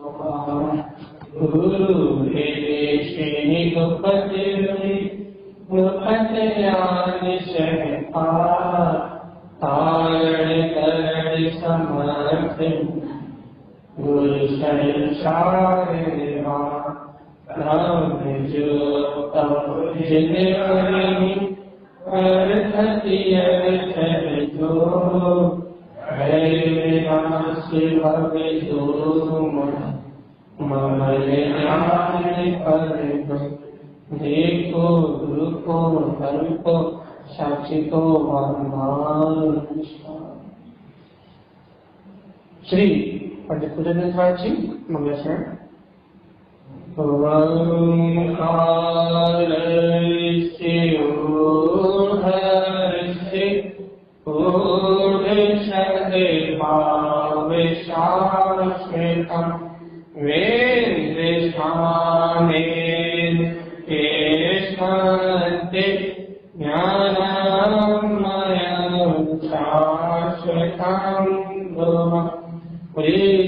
गुरु श्रेणी गुपत ज्ञान शहपा तारण करण समर्थ गुरु संसार राम जो तब जिन जो विनाश भव जो ममल ज्ञान पर देखो गुरु को धर्म को साक्षी को भगवान। श्री पंडित पूजन जी मंगलशरण।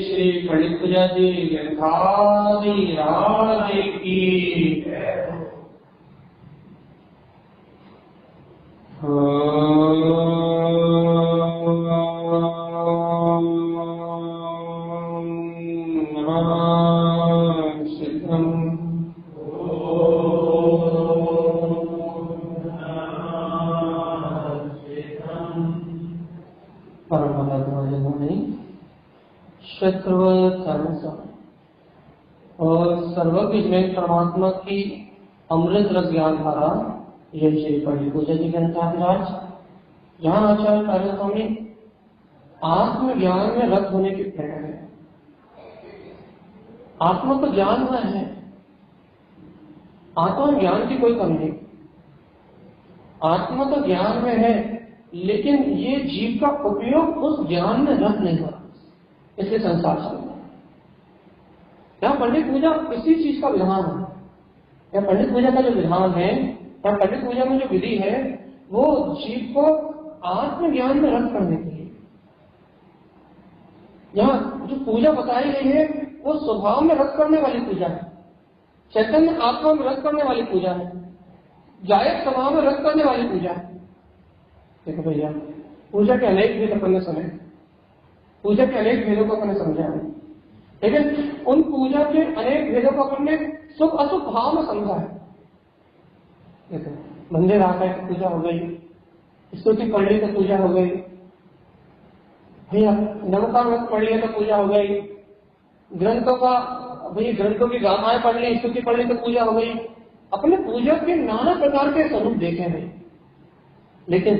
श्री पंडित पूजा जी राज की और सर्वज्ञ में परमात्मा की अमृत रस ज्ञान धारा, यह श्री पंडित पूजा जी ग्रंथराज, जहाँ आचार्य कार्य स्वामी आत्मज्ञान में रत होने की प्रेरणा है। आत्मा को जानना है, आत्मा ज्ञान की कोई कमी नहीं। आत्मा तो ज्ञान में है, लेकिन ये जीव का उपयोग उस ज्ञान में रत नहीं हो, इसलिए संसार चल रहा है। यहाँ पंडित पूजा किसी चीज का विधान है, या पंडित पूजा का जो विधान है, या पंडित पूजा में जो विधि है, वो जीव को आत्मज्ञान में रत करने के लिए। यहाँ जो पूजा बताई गई है वो स्वभाव में रत करने वाली पूजा है, चैतन्य आत्मा में रत करने वाली पूजा है, जायक स्वभाव में रत करने वाली पूजा है। देखो भैया, पूजा के अनेक भेद अपन ने सुने, पूजा के अनेक भेदों को अपने समझा है, लेकिन उन पूजा के अनेक भेदों को अपने शुभ अशुभ भाव में समझा है। देखो, मंदिर आकर की पूजा हो गई, स्तुति पढ़ ली तो पूजा हो गई, भैया नमकान पढ़ लिया तो पूजा हो गई, ग्रंथों का भैया ग्रंथों की गाथाएं पढ़ ली, स्तुति पढ़ ली तो पूजा हो गई। अपने पूजा के नाना प्रकार के स्वरूप देखे हैं, लेकिन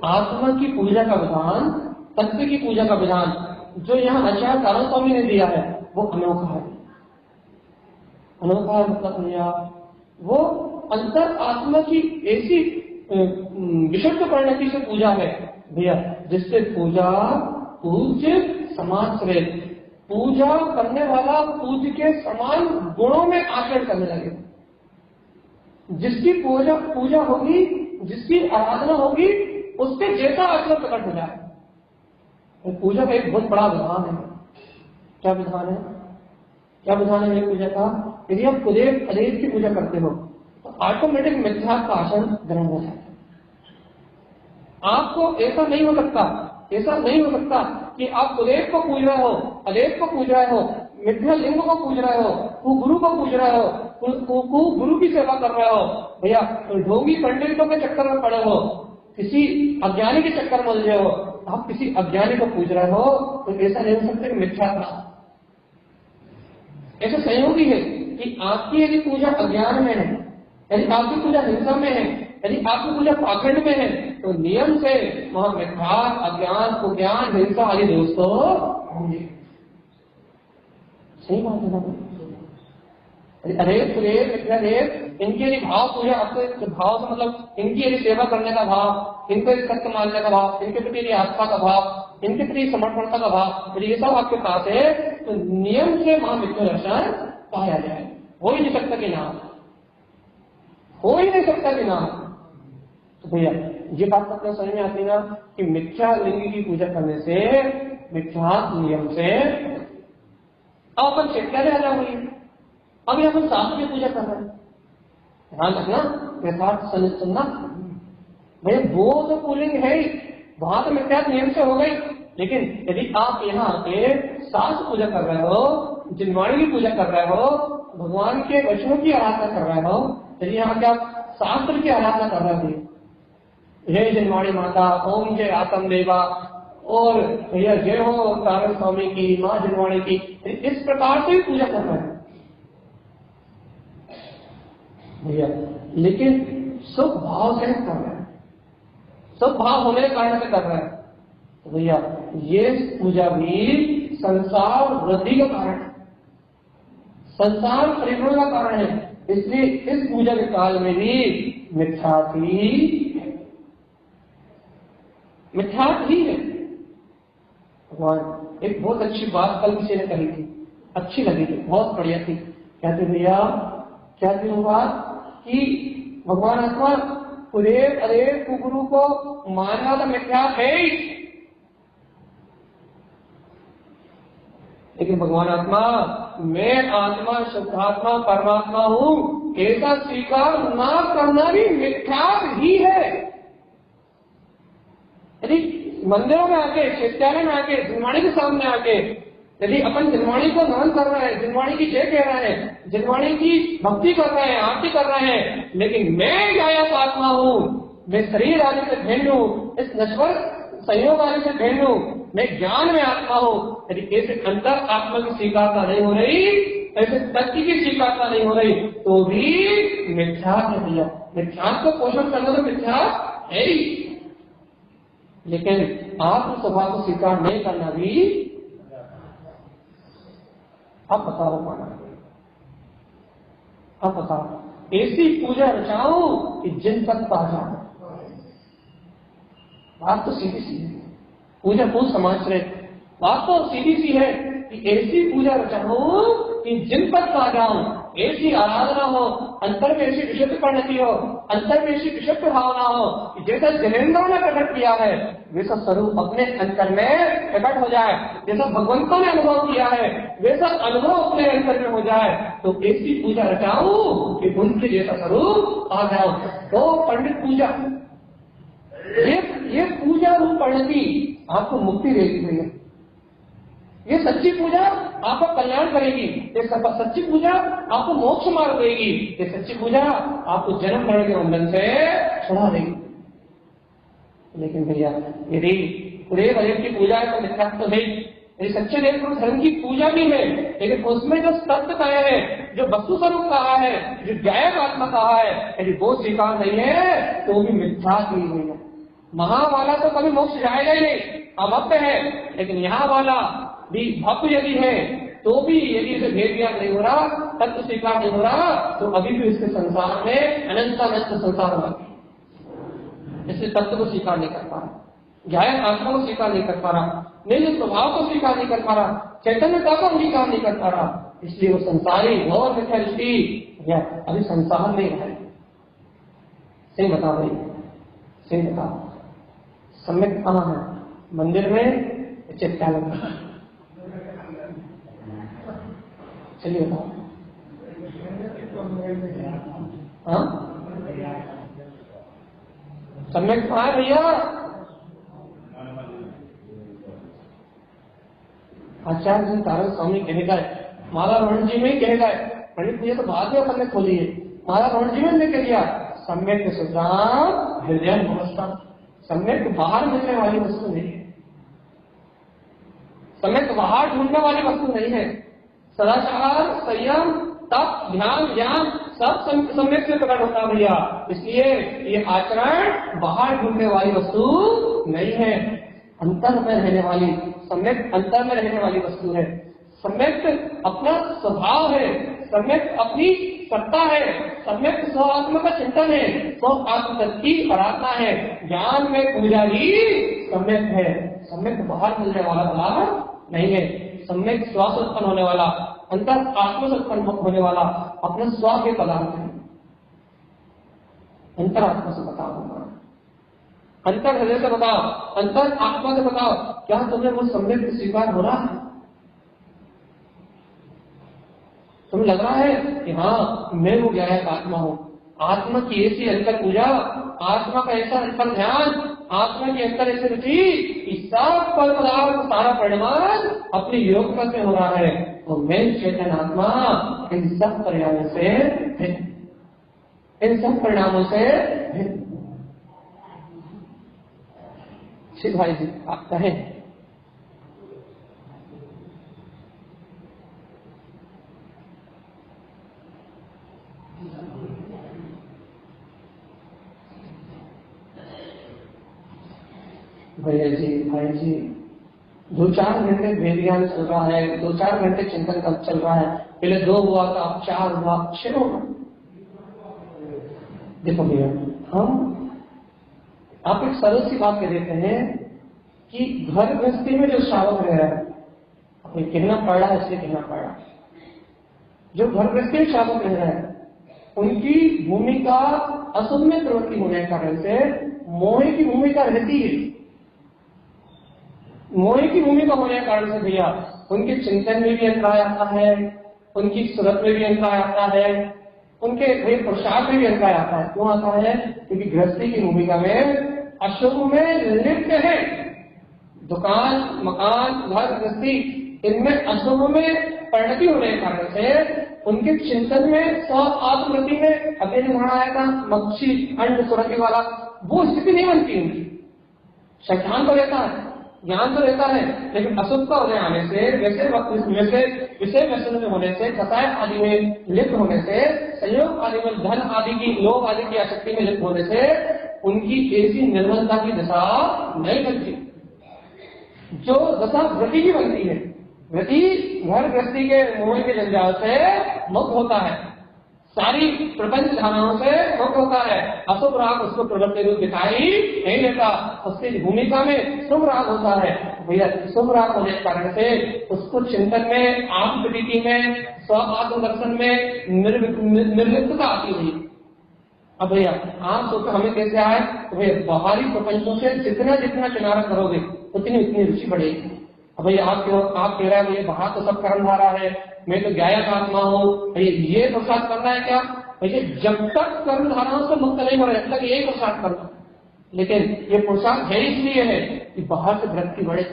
आत्मा की पूजा का विधान, तत्व की पूजा का विधान जो यहाँ आचार्य कार्य स्वामी ने दिया है, वो अनोखा है। अनोखा मतलब भैया वो अंतर आत्मा की ऐसी विशुद्ध परिणति से पूजा है भैया, जिससे पूजा पूज्य समाज से पूजा करने वाला पूज्य के समान गुणों में आचरण करने लगे। जिसकी पूजा होगी, जिसकी आराधना होगी, उसके जैसा आचरण प्रकट हो जाए। पूजा का एक बहुत बड़ा विधान है। क्या विधान है? क्या विधान है मेरी पूजा का? यदि आप कुदेव अदेव की पूजा करते हो तो ऑटोमेटिक मिथ्या का आसन ग्रहण हो जाता है। आपको ऐसा नहीं हो सकता कि आप कुदेव को पूज रहे हो, अदेव को पूज रहे हो, मिथ्या लिंग को पूज रहे हो, गुरु को पूज रहे हो, गुरु की सेवा कर रहे हो, भैया ढोंगी पंडितों के चक्कर में पड़े हो, किसी अज्ञानी के चक्कर में उलझे हो, आप किसी अज्ञानी को पूज रहे हो, तो ऐसा नहीं हो सकता कि मिथ्या था। ऐसा संयोगी है कि आपकी यदि पूजा अज्ञान में है, यदि आपकी पूजा हिंसा में है, यदि आपकी पूजा पाखंड में है, तो नियम से वहां मिथ्या, अज्ञान, कुज्ञान, हिंसा आदि दोस्तों होंगे। सही बात है ना? अरेप प्रेम मिथ्यादेव, इनकी यदि भाव पूजा, आपको भाव से मतलब इनकी यदि सेवा करने का भाव, इनको यदि सत्य मानने का भाव, इनके प्रति आस्था का भाव, इनके प्रति समर्पणता का भाव, यदि ये सब आपके पास है, तो नियम से वहां मिथ्या दर्शन पाया जाए। हो ही नहीं सकता कि नाम, हो ही नहीं सकता कि नाम। तो भैया ये बात अपने समझ में आती ना कि मिथ्या लिंग की पूजा करने से, मिथ्या नियम से अब अपन चेत्यालय आ जाओगे, अभी अपन शास्त्र की पूजा कर रहे हैं। ध्यान रखना, यथार्थ सुनना भाई, वो तो कूलिंग है ही, वहां तो मिथ्यात्व नियम से हो गई। लेकिन यदि आप यहाँ आके शास्त्र पूजा कर रहे हो, जिनवाणी की पूजा कर रहे हो, भगवान के वचनों की आराधना कर रहे हो, यदि यहाँ के आप शास्त्र की आराधना कर रहे हो, जय जिनवाणी माता, ओम जय आत्म देवा, और भैया जय हो तारण स्वामी की, माँ जिनवाणी की, इस प्रकार से पूजा कर रहे हैं भैया। लेकिन सब भाव से कर रहे हैं, सब भाव होने के कारण से कर रहे हैं, तो भैया ये पूजा भी संसार वृद्धि का कारण है, संसार परिभ्रमण का कारण है। इसलिए इस पूजा के काल में भी मिथ्यात्व ही है। भगवान एक बहुत अच्छी बात कल किसी ने कही थी, अच्छी लगी थी, बहुत बढ़िया थी। कहते भैया क्या थी वो बात कि भगवान आत्मा पुरेत अरेत कुगुरु को मानना तो मिथ्या है ही, लेकिन भगवान आत्मा मैं आत्मा शुद्धात्मा परमात्मा हूं ऐसा स्वीकार ना करना भी मिथ्या ही है। यदि मंदिरों में आके, चैत्यालय में आके, जिनवाणी के सामने आके यदि अपन जिनवाणी को नमन कर रहे हैं, जिनवाणी की जय कह रहे हैं, जिनवाणी की भक्ति कर रहे हैं, आरती कर रहे हैं, लेकिन मैं गायक आत्मा हूं, मैं शरीर आदि से भिन्न हूं, इस नश्वर संयोग आदि से भिन्न हूं, मैं ज्ञान में आत्मा हूं, यदि ऐसे अंतर आत्मा की स्वीकारता नहीं हो रही, ऐसे तत्व की स्वीकारता नहीं हो रही, तो भी मिथ्या है भैया। मिथ्यात्व को पोषण करना तो मिथ्या है ही, लेकिन आत्म स्वभाव को स्वीकार नहीं करना भी। अब बताओ माना, अब बताओ ऐसी पूजा रचाओ कि जिन तक पा जाओ। बात तो सीधी सी है, पूजा बहुत समाज से बात तो सीधी सी है कि ऐसी पूजा रचाओ कि जिन तक पा जाओ, ऐसी आराधना हो, अंतर में ऐसी विशुद्ध परिणति हो, अंतर में ऐसी विशुद्ध भावना हो कि जैसा जनेन्द्रों ने प्रकट किया है वैसा स्वरूप अपने अंतर में प्रकट हो जाए, जैसा भगवंतों ने अनुभव किया है वैसा अनुभव अपने अंतर में हो जाए। तो ऐसी पूजा रचाओ कि उनके जैसा स्वरूप आ जाओ। तो पंडित पूजा, ये पूजा रूप परिणति आपको मुक्ति देगी भैया। ये सच्ची पूजा आपका कल्याण करेगी, ये सच्ची पूजा आपको मोक्ष मार्ग देगी, ये सच्ची पूजा आपको जन्म मरण के बंधन से छुड़ा देगी। लेकिन भैया यदि देव अदेव की पूजा है तो मिथ्यात्व तो है, यदि सच्चे देव पुरुष धर्म की पूजा भी है, लेकिन उसमें जो तत्व कहा है, जो वस्तु स्वरूप कहा है, जो गायक आत्मा कहा है, यदि वो स्वीकार नहीं है तो भी मिथ्या ही नहीं है। वहां वाला तो कभी मोक्ष जाएगा ही नहीं, अभक्त है, लेकिन यहाँ वाला भी भक्त यदि है तो भी यदि इसे भेद ज्ञान नहीं हो रहा, तत्व स्वीकार नहीं हो रहा, तो अभी भी इसके संसार में अनंत संसार बाकी, इसलिए तत्व को स्वीकार नहीं कर पा रहा, गायक आत्मा को स्वीकार नहीं कर पा रहा, निज स्वभाव को स्वीकार नहीं कर पा रहा, चैतन्यता को अंगीकार नहीं कर पा रहा, इसलिए वो संसारी और मिथ्या दृष्टि अभी संसार में है। सही बताओ भाई, सही बताओ, सम्यक कहाँ है? मंदिर में, चैत्यालय में? चलिए बताओ। हाँ सम्यक कहाँ है भैया? आचार्य जी तारण स्वामी कहेगा, माला रोहन जी में कहेगा, पंडित भैया तो बाद में अपन ने खोली है, माला रोहन जी ने कह दिया सम्यक सुधार हृदय नमस्कार। सम्यक बाहर मिलने वाली वस्तु नहीं है, सम्यक बाहर ढूंढने वाली वस्तु नहीं है। सदाचार, संयम, तप, ध्यान, ज्ञान सब सम्यक से प्रकट होता है भैया। इसलिए ये आचरण बाहर ढूंढने वाली वस्तु नहीं है, अंतर में रहने वाली, सम्यक अंतर में रहने वाली वस्तु है। सम्यक अपना स्वभाव है, सम्यक अपनी सत्ता है, सम्यक स्वात्म का चिंतन है, स्व आत्म की आराधना है, ज्ञान में पूजा ही सम्यक है। सम्यक बाहर मिलने वाला पदार्थ नहीं है, सम्यक श्वास उत्पन्न होने वाला, अंतर आत्मा से उत्पन्न होने वाला अपना स्व के पदार्थ है। अंतर आत्मा से बताओ, अंतर हृदय से बताओ, अंतर आत्मा से बताओ, क्या तुम्हें वो सम्यक स्वीकार हो रहा है? तुम्हें लग रहा है कि हाँ मैं वो गायक आत्मा हूँ, आत्मा की ऐसी अंतर पूजा, आत्मा का ऐसा अंतर ध्यान, आत्मा के अंतर ऐसे रुचि कि सब फल पदार्थ सारा परिणाम अपनी योग्यता से हो रहा है। तो मैं चेतन आत्मा इन सब परिणामों से भिन्न, इन सब परिणामों से भिन्न। शिव भाई जी आप कहें। भैया जी भाई जी 2-4 घंटे वेद ज्ञान चल रहा है, 2-4 घंटे चिंतन कब चल रहा है, पहले 2 हुआ था, 4 हुआ, 6 होगा। देखो भैया आप एक सरल सी बात कह देते हैं कि घर गृहस्थी में जो श्रावक रह रहा है, अपने कहना पड़ रहा है इसलिए कहना पड़ रहा है, जो घर गृहस्थी में श्रावक रह रहा है उनकी भूमिका अशुभ में प्रवृत्ति होने के कारण से मोह की भूमिका रहती है। मोह की भूमिका होने के कारण से भैया उनके चिंतन में भी अंतराय आता है, उनकी सूरत में भी अंतराय आता है, उनके पोशाक में भी अंतराय आता है। क्यों आता है? क्योंकि गृहस्थी की भूमिका में अशुभ में लिप्त है। दुकान, मकान, घर, गृहस्थी इनमें अशुभ में परिणति होने के कारण से उनके चिंतन में स्व आत्मवृत्ति में अभी वहां आया था मच्छी अंड सुरंग वाला, वो स्थिति नहीं बनती उनकी। शैतान तो रहता है, ज्ञान तो रहता है, लेकिन अशुभ का उदय आने से, विषय व्यसन में होने से, कसाय आदि में लिप्त होने से, संयोग आदि में धन आदि की, लोभ आदि की आसक्ति में लिप्त होने से उनकी ऐसी निर्मलता की दशा नहीं बनती जो दशा व्रति की बनती है। व्रति घर गृहस्थी के मोह के जंजाल से मुक्त होता है, सारी प्रपंच धाराओं से मुक्त होता है। अशुभ राग उसको प्रवृत्ति रूप दिखाई नहीं देता, उसकी भूमिका में शुभ राग होता है। भैया शुभ राग होने के कारण से उसको चिंतन में, आत्मप्रीति में, स्व आत्मदर्शन में निर्लिप्तता आती है। अब भैया आप सोचो हमें कैसे आए? तो भैया बाहरी प्रपंचों से जितना जितना किनारा करोगे उतनी उतनी रुचि बढ़ेगी। अब भैया आप कह रहे हैं भैया बाहर तो सब कर्म धारा है, मैं तो गायक आत्मा हूँ, ये प्रसाद करना है क्या? भैया जब तक कर्म धाराओं से मुक्त नहीं हो रहा, जब तक यही प्रसाद करना। लेकिन ये प्रसाद है इसलिए है कि बाहर से वृत्ति बढ़े,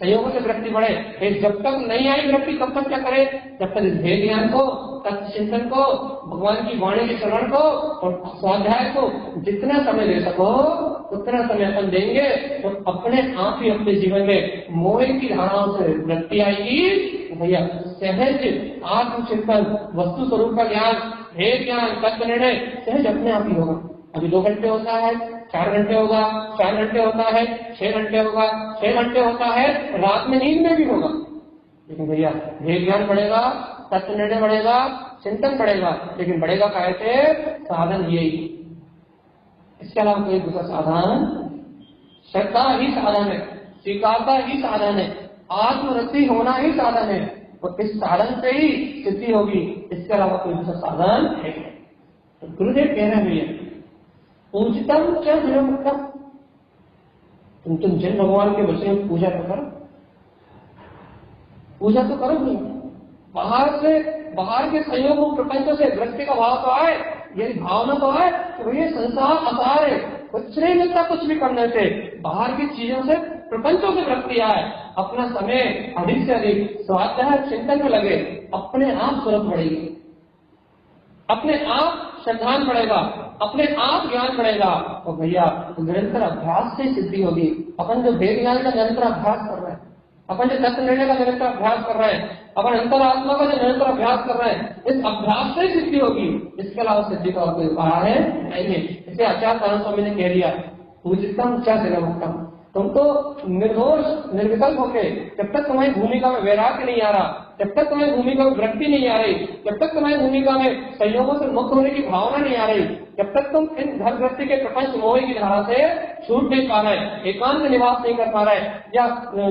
संयोगों से वृत्ति बढ़े। जब तक नहीं आई वृत्ति तब तक क्या करे? जब तक इस भेद ज्ञान को, तत्व चिंतन को, भगवान की वाणी के श्रवण को और स्वाध्याय को जितना समय दे सको उतना समय अपन देंगे तो अपने आप ही अपने जीवन में मोह की धाराओं से वृत्ति आएगी। भैया सहज आत्मचिंतन, वस्तु स्वरूप का ज्ञान, भेद ज्ञान, तत्व निर्णय सहज अपने आप ही होगा। अभी 2 घंटे होता है, 4 घंटे होगा, 4 घंटे होता है, 6 घंटे होगा, 6 घंटे होता है, रात में नींद में भी होगा। लेकिन भैया भेद ज्ञान बढ़ेगा, तत्व निर्णय बढ़ेगा, चिंतन बढ़ेगा, लेकिन बढ़ेगा कैसे? साधन यही, इसके अलावा कोई दूसरा साधन, श्रद्धा ही साधन है, स्वीकारता ही साधन है, आत्मवृत्ति होना ही साधन है, और इस साधन से ही सिद्धि होगी। इसके अलावा कोई दूसरा साधन है। तो गुरुदेव कह रहे हैं भैया पूजितम क्या विनम्रता, तुम जिन भगवान के वचनों की पूजा तो करो, पूजा तो करो नहीं। बाहर के संयोगों प्रपंचों से वृत्ति का भाव तो आए, यदि भावना तो आए तो ये संसार असार है, कुछ नहीं मिलता कुछ भी करने से। बाहर की चीजों से, प्रपंचों से वृत्ति आए, अपना समय अधिक से अधिक स्वाध्याय चिंतन में लगे, अपने आप स्वरूप बढ़ेगी, अपने आप श्रद्धान बढ़ेगा, अपने आप ज्ञान बढ़ेगा। और भैया निरंतर अभ्यास से सिद्धि होगी। अपन जो वेद ज्ञान का निरंतर अभ्यास कर रहे हैं, अपन जो तत्व निर्णय का निरंतर अभ्यास कर रहे हैं, अपन अंतरात्मा का जो निरंतर अभ्यास कर रहे हैं, इस अभ्यास से सिद्धि होगी। इसके अलावा सिद्धि का और कोई उपाय है नहीं है। इसे आचार्य स्वामी ने कह दिया पूजितम च जगमुक्तम, तुमको निर्दोष निर्विकल्प होके, जब तक तुम्हारी भूमिका में वैराग्य नहीं आ रहा, जब तक तुम्हारी भूमिका में वृत्ति नहीं आ रही, जब तक तुम्हारी भूमिका में संयोगों से मुक्त होने की भावना नहीं आ रही, जब तक तुम इन घर गृहस्थी के प्रपंच मोह की धारा से छूट नहीं पा रहे, एकांत निवास नहीं कर पा रहे, या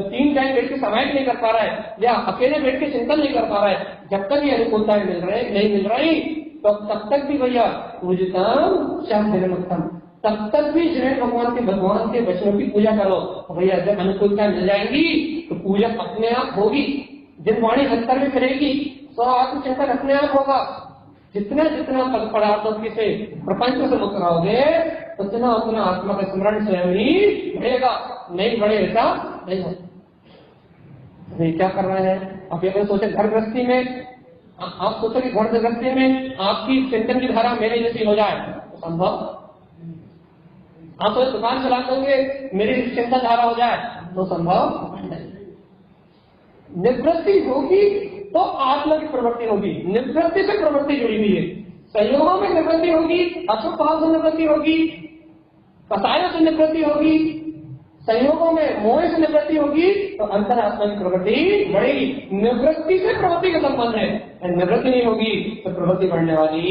3 टाइम बैठ के समाहित नहीं कर पा रहे, या अकेले बैठ के चिंतन नहीं कर पा रहे, जब तक ये अनुकूलताएं नहीं मिल रही, तो तब तक भी भैया पूजितम च तब तक भी जिन्हें भगवान के वचनों की पूजा करो। भैया जब अनुकूलता मिल जाएंगी तो पूजा अपने आप होगी। जिन वाणी अंतर में करेगी, स्व आत्मचिंतन अपने आप होगा। जितना जितना पदार्थों से प्रपंच से मुक्त रहोगे उतना उतना आत्मा का स्मरण स्वयं ही बढ़ेगा, नहीं बढ़े ऐसा नहीं हो। अभी क्या कर रहे हैं आप? ये सोचे घर गृहस्थी में आप सोचो कि घर गृहस्थी में आपकी चिंतन की धारा मेरे जैसी हो जाए तो संभव? आप तो दुकान चलाते होंगे मेरी चिंतन धारा हो जाए तो संभव नहीं। निवृत्ति होगी तो आत्मा की प्रवृत्ति होगी, निवृत्ति से प्रवृत्ति जुड़ी हुई है। संयोगों में निवृत्ति होगी, अशुभ भाव से निवृत्ति होगी, कसायों से निवृत्ति होगी, संयोगों में मोह से निवृत्ति होगी तो अंतरात्मा की प्रवृत्ति बढ़ेगी। निवृत्ति से प्रवृत्ति का संबंध है, निवृत्ति नहीं होगी तो प्रवृत्ति बढ़ने वाली।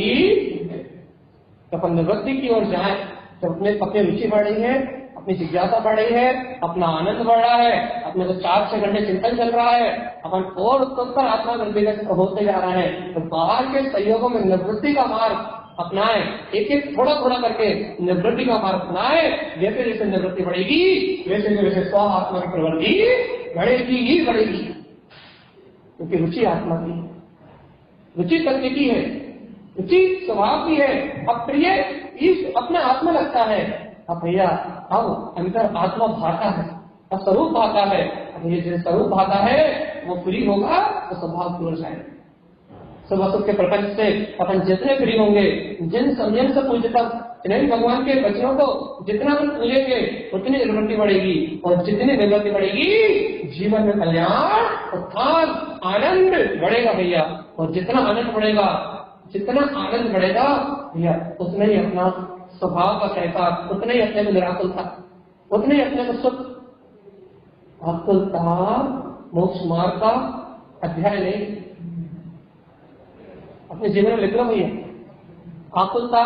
तो अपन निवृत्ति की ओर जाए तो अपनी रुचि बढ़ रही है, अपनी जिज्ञासा बढ़ रही है, अपना आनंद बढ़ रहा है, अपने को 4-6 घंटे चिंतन चल रहा है, अपन और उत्तर आत्मा विवेक होते जा रहा है। तो बाहर के सहयोगों में निवृत्ति का मार्ग अपनाए, एक एक थोड़ा थोड़ा करके निवृत्ति का मार्ग अपनाए। जैसे जैसे निवृत्ति बढ़ेगी वैसे वैसे स्व आत्मा की प्रवृत्ति बढ़ेगी ही बढ़ेगी, क्योंकि रुचि आत्मा की, रुचि करने की है, रुचि स्वभाव की है। अब प्रिय इस अपने आत्मा लगता है, अब भैया अब अंदर आत्मा भाता है और स्वरूप भाता है। अब ये जो स्वरूप भाता है वो फ्री होगा तो स्वभाव की ओर जाएगा। सब के प्रपंच से अपन जितने फ्री होंगे, जिन संयम से पूजता भगवान के वचनों को जितना हम पूजेंगे उतनी निवृत्ति बढ़ेगी, और जितनी निवृत्ति बढ़ेगी जीवन में कल्याण उत्थान आनंद बढ़ेगा भैया। और जितना आनंद बढ़ेगा, जितना आनंद बढ़ेगा भैया उतना ही अपना स्वभाव का सहकार, उतना ही अपने को निराकुलता, उतने ही अपने को सुख। आकुलता मोक्ष मार्ग का अध्याय नहीं, अपने जीवन में लिख लो भैया। आकुलता,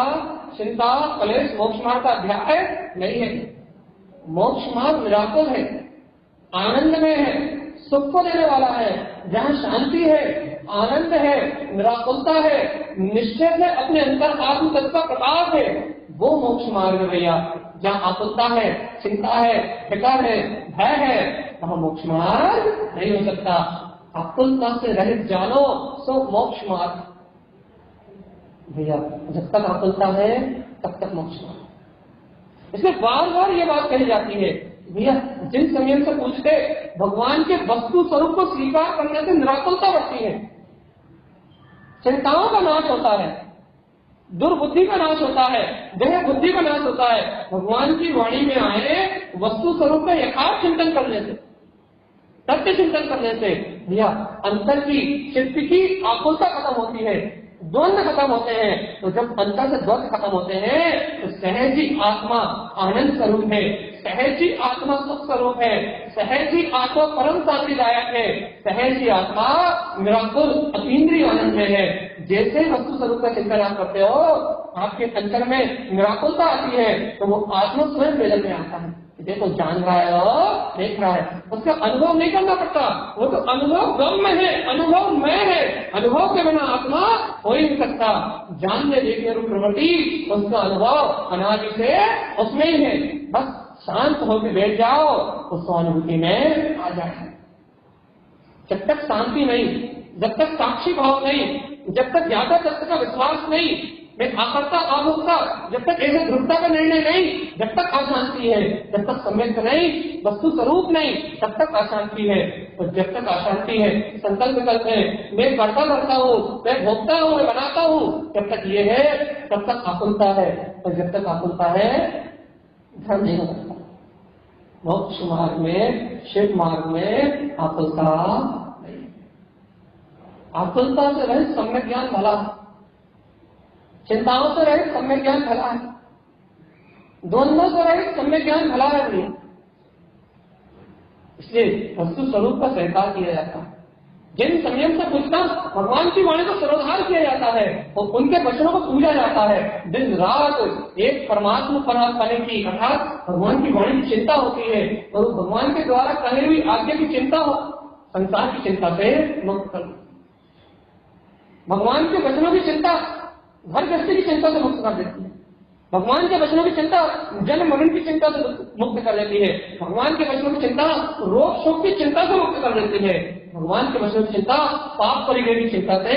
चिंता, कलेश मोक्ष मार्ग का अध्याय नहीं है। मोक्ष मार्ग निराकुल है, आनंद में है, सुख को देने वाला है, जहाँ शांति है, आनंद है, निराकुलता है, निश्चय है, अपने अंदर आत्म तत्व का प्रकाश है, वो मोक्ष मार्ग है भैया। जहाँ आकुलता है, चिंता है, फिकर है, भय है, वहाँ मोक्ष मार्ग नहीं हो सकता। आकुलता से रहित जानो सो मोक्ष मार्ग भैया। जब तक आकुलता है तब तक मोक्ष मार्ग। इसलिए बार बार ये बात कही जाती है भैया, जिन संयम से पूछते भगवान के वस्तु स्वरूप को स्वीकार करने से निराकुलता बढ़ती है, चिंताओं का नाश होता है, दुर्बुद्धि का नाश होता है, देह बुद्धि का नाश होता है। भगवान की वाणी में आए वस्तु स्वरूप का यथार्थ चिंतन करने से, सत्य चिंतन करने से भैया अंतर की चित्त की आकुलता खत्म होती है, द्वंद्व खत्म होते हैं। तो जब अंतर से द्वंद्व खत्म होते हैं तो सहज ही आत्मा आनंद स्वरूप है, सहज ही आत्मा सुख स्वरूप है, सहज ही आत्मा परम शांतिदायक है, सहज ही आत्मा निराकुल अतीन्द्रिय आनंद में है। जैसे वस्तु स्वरूप का चिंतन आप करते हो, आपके अंतर में निराकुलता आती है तो वो आत्मा स्वयं वेदन में आता है। देखो जान रहा है और देख रहा है, उसका अनुभव नहीं करना पड़ता, वो तो अनुभव गम में है, अनुभव में है। अनुभव के बिना आत्मा हो ही नहीं सकता। जानने देखने रूप प्रवृत्ति उसका अनुभव अनादि से उसमें ही है। बस शांत होकर बैठ जाओ, उस अनुभूति में आ जाए। जब तक शांति नहीं, जब तक साक्षी भाव नहीं, जब तक ज्ञाता तत्व का विश्वास नहीं, मैं आकर्ता अभोक्ता, जब तक ऐसे ध्रुवता का निर्णय नहीं, जब तक अशांति है, जब तक सम्यक नहीं, वस्तु स्वरूप नहीं, तब तक अशांति है। और जब तक अशांति है, संकल्प करते हैं मैं करता करता हूँ, मैं भोगता हूँ, मैं बनाता हूँ, जब तक ये है तब तक आकुलता है। और जब तक आकुलता है धर्म नहीं हो सकता। मोक्ष मार्ग में, शिव मार्ग में आकुलता नहीं। आकुलता से रहित सम्यक ज्ञान भला है, चिंताओं से रहित सम्यक ज्ञान भला है, द्वंद्वों से रहित सम्यक ज्ञान भला है भैया। इसलिए वस्तु स्वरूप का स्वीकार किया जाता है। जिन संयम से पूछता भगवान की वाणी को सर्वोधार किया जाता है और उनके वचनों को पूजा जाता है। दिन रात एक परमात्मा पराध पाने की अर्थात भगवान की वाणी की चिंता होती है और भगवान के द्वारा कही हुई आज्ञा की चिंता हो, संसार की चिंता से मुक्त कर, भगवान के वचनों की चिंता घर गृहस्थी की चिंता से मुक्त कर देती है। भगवान के वचनों की चिंता जन्म मरण की चिंता से मुक्त कर देती है। भगवान के वचनों की चिंता रोग शोक की चिंता से मुक्त कर देती है। भगवान के वचनों की चिंता पाप परिग्रही चिंता से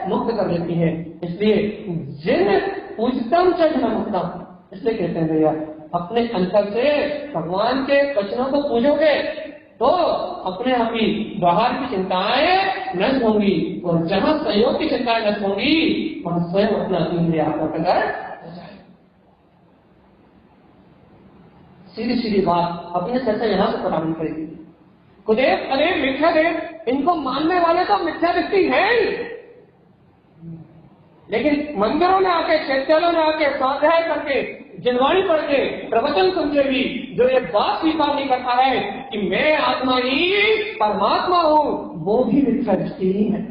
मुक्त कर देती है। इसलिए जिन पूजतम च धर्मोत्तम, इसलिए कहते हैं भैया अपने अंतर से भगवान के वचनों को पूजोगे तो अपने आप ही बाहर की चिंताएं नष्ट होंगी, और जहां सहयोग की चिंताएं नष्ट होंगी वहां स्वयं अपना इंद्रिय आत्मा प्रकट हो जाए। सीधी सीधी बात अपने चर्चा यहां से प्रारंभ करेगी। कुदेव अरे मिथ्या देव, इनको मानने वाले तो मिथ्या दृष्टि है ही, लेकिन मंदिरों में आके, चैत्यालयों में आके, स्वाध्याय करके, जिनवाणी पढ़ के, प्रवचन सुन के भी जो ये बात स्वीकार नहीं करता है कि मैं आत्मा ही परमात्मा हूं, वो भी मिथ्या दृष्टि ही है।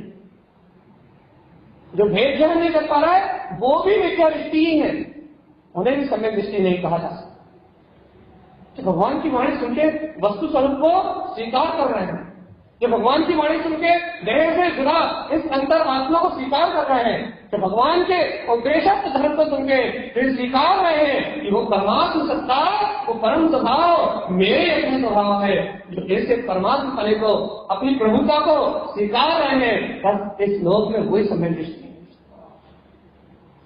जो भेद ग्रहण नहीं कर पा रहा है वो भी मिथ्या दृष्टि ही है, उन्हें भी सम्यक दृष्टि नहीं कहा जा सकता। तो भगवान की वाणी सुन के वस्तु स्वरूप को स्वीकार कर रहे हैं, जो भगवान की वाणी सुन के देह से जुड़ा इस अंतर आत्मा को स्वीकार कर रहे हैं, तो भगवान के उपदेशक धर्म को सुन के फिर स्वीकार रहे हैं कि वो परमात्म सत्ता, वो परम स्वभाव मेरे अपने स्वभाव है, जो ऐसे परमात्म पने को, अपनी प्रभुता को स्वीकार रहे हैं। बस इस लोक में वही समय दृष्टि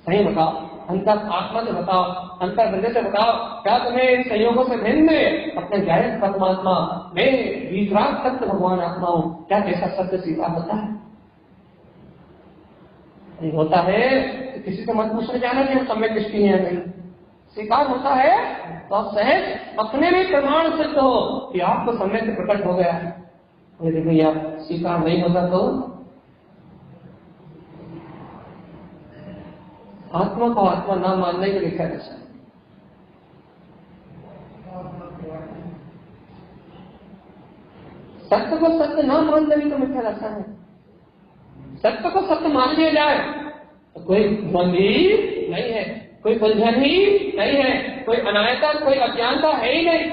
सही बताओ, अंतर आत्मा से बताओ, अंतर बंदे से बताओ, क्या तुम्हें इन संयोगों से भिन्न में अपने गहरे परमात्मा में विराट सत्य भगवान आत्मा हूं, क्या ऐसा सत्य स्वीकार होता है? नहीं होता है तो किसी से मत पूछने जाना कि हम सम्यक दृष्टि है नहीं। स्वीकार होता है तो आप सहज अपने भी प्रमाण सिद्ध हो कि आपको सम्यक से प्रकट हो गया है। यदि भैया स्वीकार नहीं होता तो आत्मा को आत्मा ना मानने के लिखा है। सत्य को सत्य ना मानने की तो मिथ्या दर्शन है। सत्य को सत्य मान लिया जाए तो कोई द्वंद ही नहीं है, कोई उलझन ही नहीं है, कोई अनायता, कोई अज्ञानता है ही नहीं।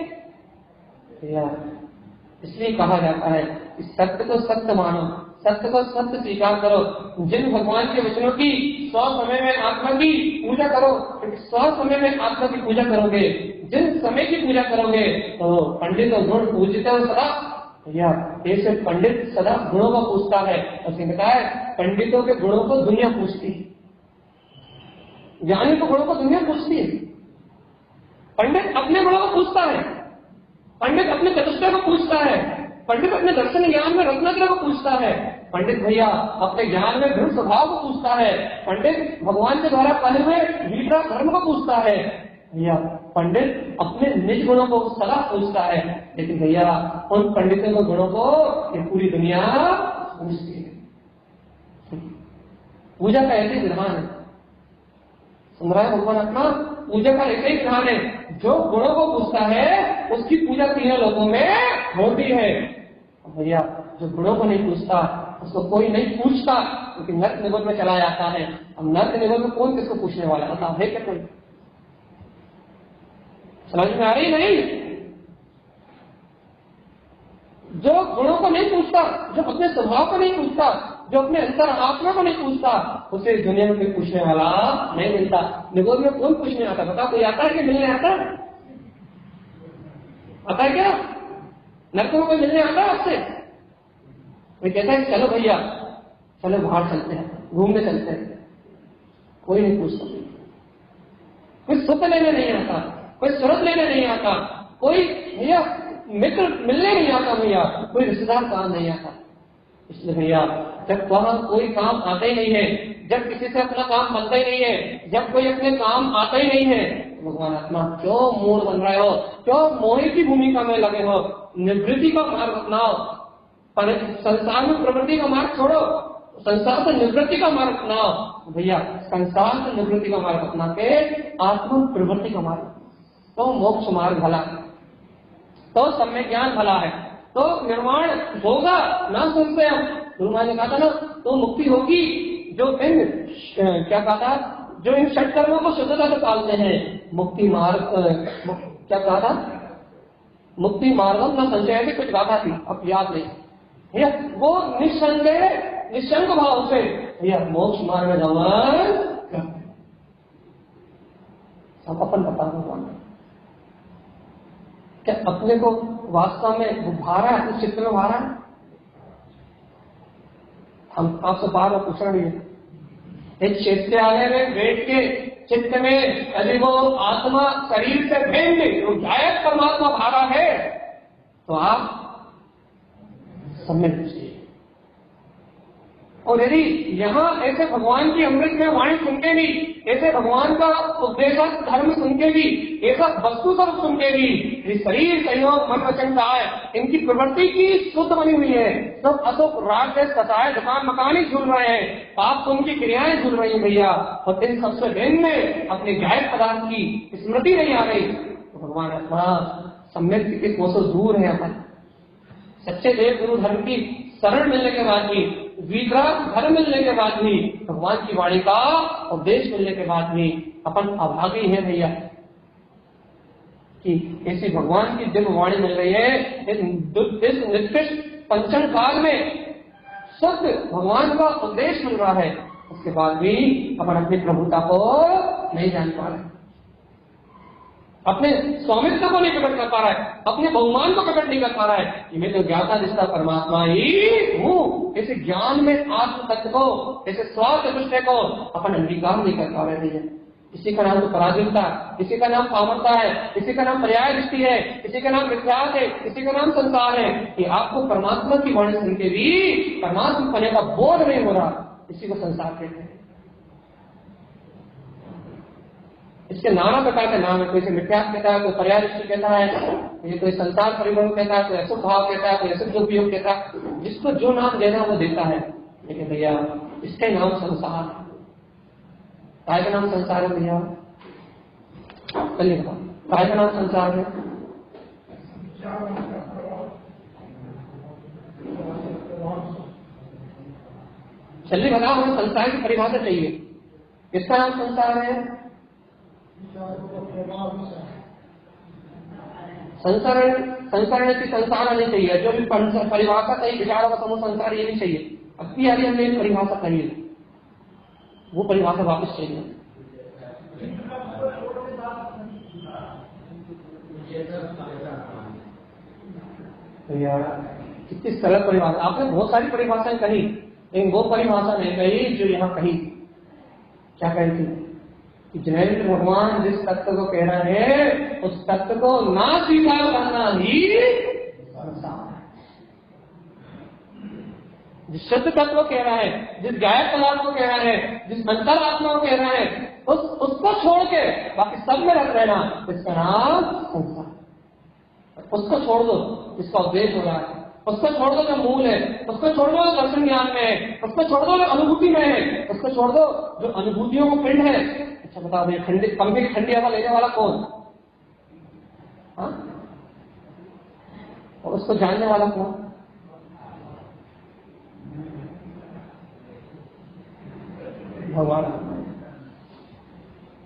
इसलिए कहा जाता है कि सत्य को सत्य मानो, सत्य को सत्य स्वीकार करो। जिन भगवान के वचनों की 100 समय में आत्मा की पूजा करो, क्योंकि 100 समय में आत्मा की पूजा करोगे, जिन समय की पूजा करोगे तो पंडित और गुण पूजते हो सदा। या ऐसे पंडित सदा गुणों को पूछता है, और कहता है पंडितों के गुणों को दुनिया पूछती है, ज्ञानी को गुणों को दुनिया पूछती है। पंडित अपने गुणों को पूछता है, पंडित अपने चतुष्टय को पूछता है, पंडित अपने दर्शन ज्ञान में रत्नत्रय को पूछता है, पंडित भैया अपने ज्ञान में दृढ़ स्वभाव को पूछता है, पंडित भगवान के द्वारा कहे हुए विराट धर्म को पूछता है। भैया पंडित अपने निज गुणों को सदा पूछता है, लेकिन भैया उन पंडितों के गुणों को ये पूरी दुनिया पूछती है। पूजा का ऐसे विधान है, सुन रहा है भगवान आत्मा, पूजा का ऐसे ही विधान है, जो गुणों को पूछता है उसकी पूजा तीनों लोगों में होती है। भैया जो गुणों को नहीं पूछता उसको कोई नहीं पूछता, क्योंकि नर्क निगोद में चला जाता है। अब नर्क निगोद में कौन किसको पूछने वाला है? बताओ है क्या कोई? समझ में आ रही नहीं? जो गुणों को नहीं पूछता, जो अपने स्वभाव को नहीं पूछता, जो अपने अंतर आत्मा को नहीं पूछता, उसे दुनिया में कोई पूछने वाला नहीं मिलता। निगोद में कौन पूछने आता? बता, कोई आता है कि मिलने आता है? आता है क्या? नरकों में कोई मिलने आता है आपसे? कोई कहता है चलो भैया चलो बाहर चलते हैं, घूमने चलते हैं, कोई नहीं पूछता। कोई सुख लेने नहीं आता, कोई सूरत लेने नहीं आता, कोई भैया मित्र मिलने नहीं आता, भैया कोई रिश्तेदार काम नहीं आता। इसलिए भैया जब वहां कोई काम आता ही नहीं है, जब किसी से अपना काम बनता ही नहीं है, जब कोई अपने काम आता ही नहीं है, भगवान आत्मा क्यों मूड बन रहे हो, क्यों मोह की भूमिका में लगे हो? निवृत्ति का मार्ग अपनाओ, संसार में प्रवृत्ति का मार्ग छोड़ो, संसार से निवृत्ति का मार्ग अपनाओ। भैया संसार से निवृत्ति का मार्ग अपना के आत्म प्रवृत्ति का मार्ग, तो मोक्ष मार्ग भला है, तो सम्यक ज्ञान भला है, तो निर्वाण होगा ना सुनते हम। गुरु महाराज ने कहा था ना, तो मुक्ति होगी जो इन क्या कहा था, जो इन षटकर्मों को शुद्धता से पालते हैं। मुक्ति मार्ग क्या कहा था? मुक्ति मार्गम न संशय की कुछ गाथा थी, अब याद नहीं भैया। वो निशंक भाव से भैया मोक्ष मार्ग में जाना सब अपन बता भगवान क्या अपने को वास्तव में भारा है, उस चित्र में भारा है? हम आपसे बार बार पूछ रहे हैं, एक चैत्यालय में बैठ के चित्त में यदि वो आत्मा शरीर से भिन्न तो गायब परमात्मा भागा है तो आप सम्यक दृष्टि। और यदि यहाँ ऐसे भगवान की अमृत में वाणी सुन के भी, ऐसे भगवान का उपदेशक धर्म सुन के भी, ऐसा वस्तु स्वरूप सुन के भी, ये शरीर संयोग मन वचन काय इनकी प्रवृत्ति की शुद्ध बनी हुई है, सब अशुभ राग देश कसाय दुकान मकान ही झूल रहे हैं, पाप पुण्य की क्रियाएं झूल रही हैं भैया, और इन सबसे भिन्न में अपने गायब पदार्थ की स्मृति नहीं आ रही, तो भगवान आत्मा सम्यक इस वो से दूर है। अपन सच्चे देव गुरु धर्म की शरण मिलने के बाद भी, विग्रह धर्म मिलने के बाद भी, भगवान की वाणी का उपदेश मिलने के बाद भी अपन अभागी है भैया कि ऐसी भगवान की दिव्य वाणी मिल रही है। इस निष्कृष्ट पंचम काल में शुद्ध भगवान का उपदेश मिल रहा है, उसके बाद भी अपन अपनी प्रभुता को नहीं जान पा रहे, अपने स्वामित्व को नहीं प्रकट कर पा रहा है, अपने बहुमान को प्रकट नहीं कर पा रहा है कि मैं तो ज्ञाता दिशा परमात्मा ही हूँ। ऐसे ज्ञान में आत्म तत्व को, ऐसे स्वार्थ दृष्टि को अपन अंगीकार नहीं कर पा रहे हैं। इसी का नाम तो पराधीनता, इसी का नाम पामरता है, इसी का नाम पर्याय दृष्टि है, इसी का नाम मिथ्यात्व है, इसी का नाम संसार है कि आपको परमात्मा की वाणी सुन के भी परमात्मा पने का बोध नहीं हो रहा, इसी को संसार कहते हैं। इसके नाना प्रकार के नाम है, कोई मिथ्यात्व कहता है, कोई पर्याय दृष्टि कहता है, ये कोई संसार परिवर्तन कहता है, कोई अशुभ भाव कहता है, कोई अशुभ उपयोग कहता है, जिसको जो नाम देना वो देता है। लेकिन भैया इसके नाम संसार, काय का नाम संसार है भैया, चलिए बताओ काय का नाम संसार है? चलिए बताओ, हमें संसार की परिभाषा चाहिए, किसका नाम संसार है? संसार की संसार आनी चाहिए, जो भी परिभाषा चाहिए विचारों का समूह संसार ये नहीं चाहिए। अभी अभी हमने एक परिभाषा चाहिए, वो परिभाषा वापस चाहिए। यार कितनी सरल परिभाषा, आपने बहुत सारी परिभाषाएं कही, लेकिन वो परिभाषा नहीं कही जो यहाँ कही। क्या कही थी कि जैन भगवान जिस तत्व को कह रहे हैं उस तत्व को ना स्वीकार करना ही संसार है। जिस शुद्ध तत्व कह रहा है, जिस गायब पदार्थ को कह रहा है, जिस अंतर आत्मा को कह रहा है, उसको छोड़ के बाकी सब में रख रहना, इसका नाम संसार। उसको छोड़ दो जिसका उपदेश हो रहा है, उसको छोड़ दो जो मूल है, उसको छोड़ दो जो दर्शन ज्ञान में है, उसको छोड़ दो जो अनुभूति में है, उसको छोड़ दो जो अनुभूतियों को पिंड है। अच्छा बताओ भैया, ठंडी पंखे की ठंडी हवा लेने वाला कौन? हाँ? और उसको जानने वाला कौन? भगवान।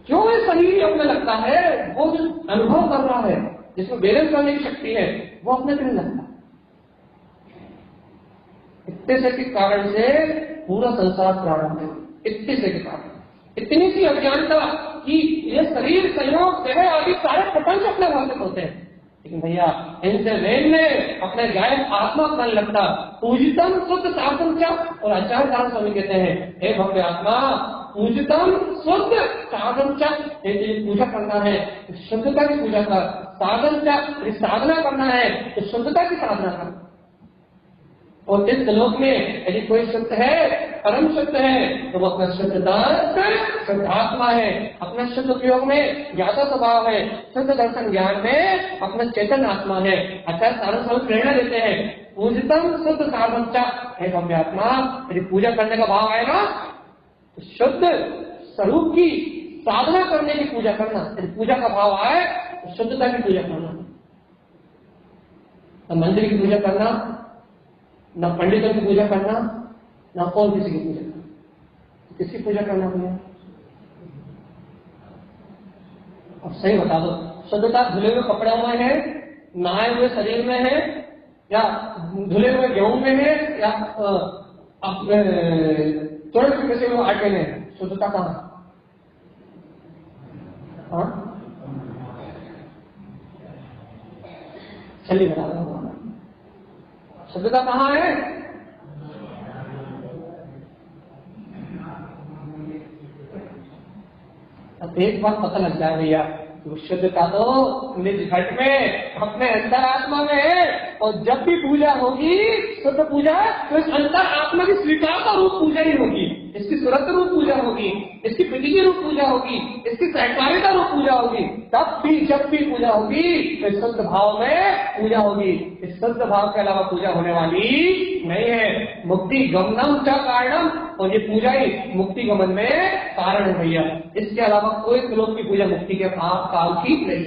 जो ये शरीर अपने लगता है, वो जो अनुभव कर रहा है, जिसमें बैलेंस करने की शक्ति है, वो अपने को नहीं लगता। इतने से के कारण से पूरा संसार प्रारंभ है, इतने से के कारण, इतनी सी अज्ञानता कि ये शरीर संयोग देह आदि सारे प्रपंच अपने भाषित होते हैं। लेकिन भैया इनसे वेद में अपने गायब आत्मा का लगता, पूजितम शुद्ध साधन क्या, और आचार्य दान स्वामी कहते हैं हे भव्य आत्मा, पूजितम शुद्ध साधन क्या, पूजा करना है शुद्धता की पूजा कर, साधन क्या साधना करना है तो शुद्धता की साधना कर। और इस लोक में यदि कोई शुद्ध है, परम शुद्ध है, तो वो अपना शुद्ध आत्मा है, अपना शुद्ध उपयोग में ज्ञाता स्वभाव है, शुद्ध दर्शन ज्ञान में अपना चेतन आत्मा है। आचार्य साधन स्वरूप प्रेरणा देते हैं, पूजितम शुद्ध साधन है भव्य आत्मा। यदि पूजा करने का भाव आएगा तो शुद्ध स्वरूप की साधना करने की पूजा करना, यदि पूजा का भाव आए तो शुद्धता की पूजा करना, मंदिर की पूजा करना, न पंडितों की पूजा करना, न और किसी की पूजा करना। किसकी पूजा करना है? अब सही बता दो, शुद्धता धुले हुए कपड़े में है, नहाए हुए शरीर में है, या धुले हुए गेहूं में है, या तुरंत किसी हुए आटे में है? शुद्धता कहाँ है? चलिए बता दो, शुद्धता कहाँ है? एक बात पता लग जाए भैया, शुद्धता तो निज घट में अपने अंतर आत्मा में है, और जब भी पूजा होगी शुद्ध पूजा तो इस अंतर आत्मा की स्वीकार का रूप पूजा ही होगी, इसकी सुरत रूप पूजा होगी, इसकी प्रीति की रूप पूजा होगी, इसकी सहकारिता रूप पूजा होगी। तब भी जब भी पूजा होगी तो शुद्ध भाव में पूजा होगी, इस शुद्ध भाव के अलावा पूजा होने वाली नहीं है। मुक्ति गमनम च कारणम, और ये पूजा ही मुक्ति गमन में कारण है भैया। इसके अलावा कोई त्रिलोक की पूजा मुक्ति के काम की नहीं।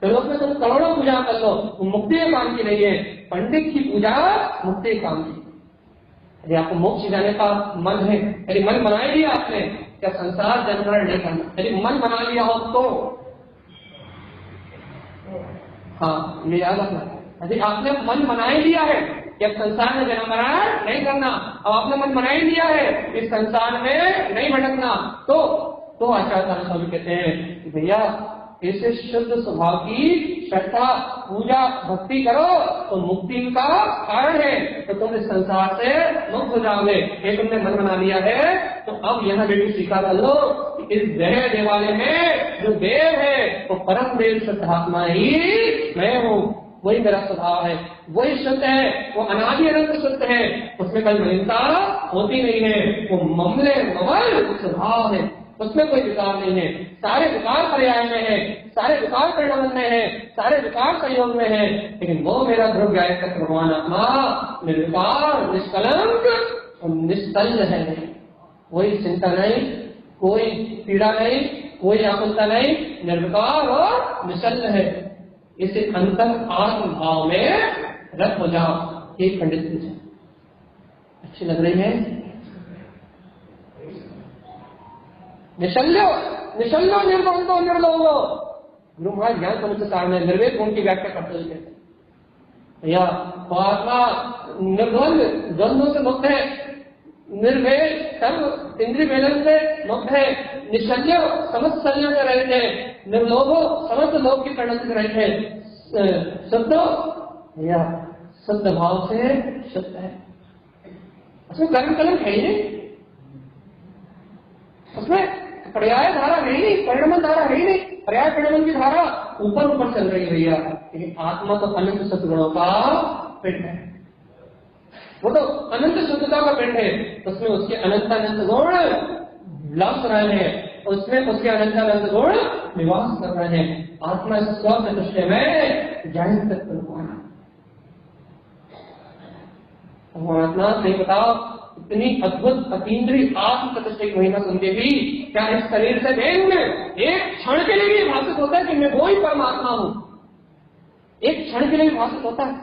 त्रिलोक में तुम करोड़ों पूजा कर लो, मुक्ति के काम की नहीं है। पंडित की पूजा मुक्ति के काम की। यदि आपको मोक्ष जाने का मन है, यदि मन बना ही लिया आपने, क्या संसार जनगणना नहीं करना, यदि मन बना लिया हो तो हाँ ये याद रखना, यदि आपने मन बना ही लिया है कि अब संसार में जन्म मरण नहीं करना, अब आपने मन बना ही लिया है इस संसार में नहीं भटकना, तो आचार्य स्वामी कहते हैं कि भैया ऐसे शुद्ध स्वभाव की श्रद्धा पूजा भक्ति करो तो मुक्ति का कारण है, तो तुम इस संसार से मुक्त हो जाओगे। ये तुमने मन बना लिया है तो अब यहाँ बेटी स्वीकार कर लो, इस देह देवालय में जो देव है वो परम देव शुद्धात्मा ही मैं हूँ, वही मेरा स्वभाव है, वही शुद्ध है, वो अनादि अनंत शुद्ध है, उसमें कोई मलिनता होती नहीं है, वो ममले ममल स्वभाव है, उसमें कोई विकार नहीं है। सारे विकार पर्याय में है, सारे विकार परिणाम में है, सारे विकार संयोग में है, लेकिन वो मेरा ध्रुव गायक भगवान आत्मा निर्विकार निष्कलंक और निस्तल्य है। कोई चिंता नहीं, कोई पीड़ा नहीं, कोई आकुलता नहीं, निर्विकार और निश्चल है। इसे अंतर आत्म भाव में रख हो जाओ। ये पंडित पूजा अच्छी लग रही है। निशल्यो निशल्यो निर्बंधो निर्लोभो, गुरु महाराज ज्ञान समुद्र सार में निर्वेद गुण की व्याख्या करते हुए भैया आत्मा निर्द्वंद द्वंद्वों से मुक्त है, निर्वेद सर्व इंद्रिय वेलन से मुक्त है, निशल्य समस्त संयम में रहते हैं, निर्लोभो समस्त लोभ की परिणति में रहते हैं, शुद्ध भैया शुद्ध भाव से शुद्ध है। उसमें कर्म कलम है ही नहीं, उसमें पर्याय धारा है ही नहीं, परिणमन धारा है ही नहीं। पर्याय परिणमन की धारा ऊपर ऊपर चल रही है भैया, लेकिन आत्मा तो अनंत सद्गुणों का पिंड है, वो तो अनंत शुद्धता का पिंड है, उसमें उसके अनंत अनंत गुण लक्ष रहे हैं, उसमें उसके अनंत अनंत गुण निवास कर रहे हैं। आत्मा स्वचतुष्टय में ज्ञान तक परमात्मा नहीं बताओ, इतनी अद्भुत अतीन्द्रिय आत्म प्रतिष्ठित महिमा सुनते भी क्या इस शरीर से भेद में एक क्षण के लिए भी भाषित होता है कि मैं वो ही परमात्मा हूं? एक क्षण के लिए भी भाषित होता है,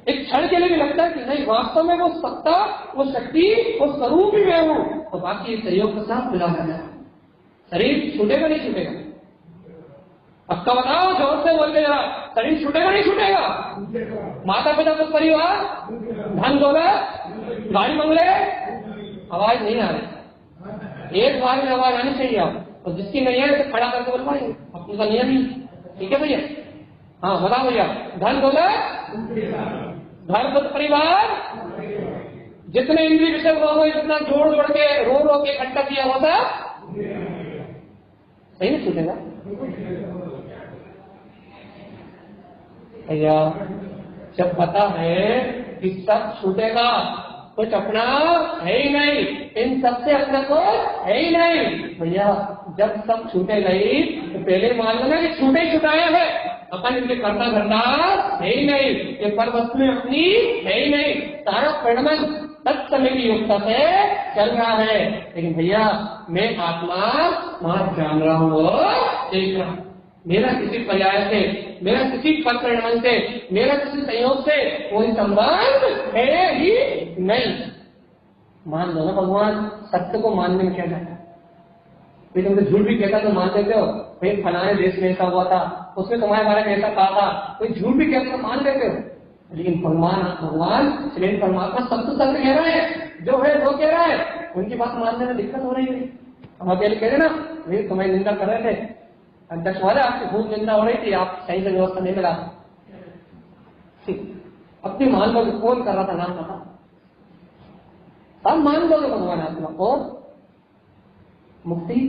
एक क्षण के लिए भी लगता है कि नहीं वास्तव में वो सत्ता, वो शक्ति, वो स्वरूप ही मैं हूं, और बाकी सहयोग के साथ मिला है। शरीर छूटेगा नहीं छूटेगा? पक्का बताओ, जोर से बोल के जरा, शरीर छूटेगा नहीं छूटेगा? माता पिता का परिवार, धन दौलत, गाड़ी बंगले, आवाज नहीं आ रही, एक बार में आवाज आनी चाहिए आप, और जिसकी नहीं है तो खड़ा करके बोलवाएंगे, आपका नियम ही। ठीक है भैया? हाँ बताओ भैया, धन दौलत, घर परिवार, जितने इंद्रिय विषय लोगों जितना जोड़ जोड़ के रो रो के इकट्ठा किया होता सही नहीं छूटेगा भैया? जब पता है कि सब छूटेगा, कुछ अपना है ही नहीं, इन सबसे अपना को है ही नहीं भैया। जब सब छूटे गई तो पहले मान लेना कि छूटे ही छुटाया है, अपन इनके करता धरता है ही नहीं, ये पर वस्तु अपनी है ही नहीं, सारा परिणमन तत्समय की योग्यता से चल रहा है। लेकिन भैया मैं आत्मा मां जान रहा हूँ, देख रहा हूँ, मेरा किसी पर्याय से, मेरा किसी पर परिणमन से, मेरा किसी संयोग से कोई संबंध है ही नहीं। मान लो ना भगवान, सत्य को मानने में क्या जाता है? भाई तुमसे झूठ भी कहता तो मान लेते हो, भाई फलाने देश में ऐसा हुआ था, उसमें तुम्हारे बारे में ऐसा कहा था, कोई झूठ भी कहता तो मान लेते हो। लेकिन भगवान श्री परमात्मा सत्य सत्य कह रहा है, जो है वो कह रहा है, उनकी बात मानने में दिक्कत हो रही है। हम अकेले कह रहे ना, भाई तुम्हारी निंदा कर रहे थे, अध्यक्ष वाले आपकी खूब निंदा हो रही थी, आप सही से व्यवस्था नहीं मिला, अपनी मान लो कौन कर रहा था, नाम पता, सब मान लो भगवान आत्मा को। मुक्ति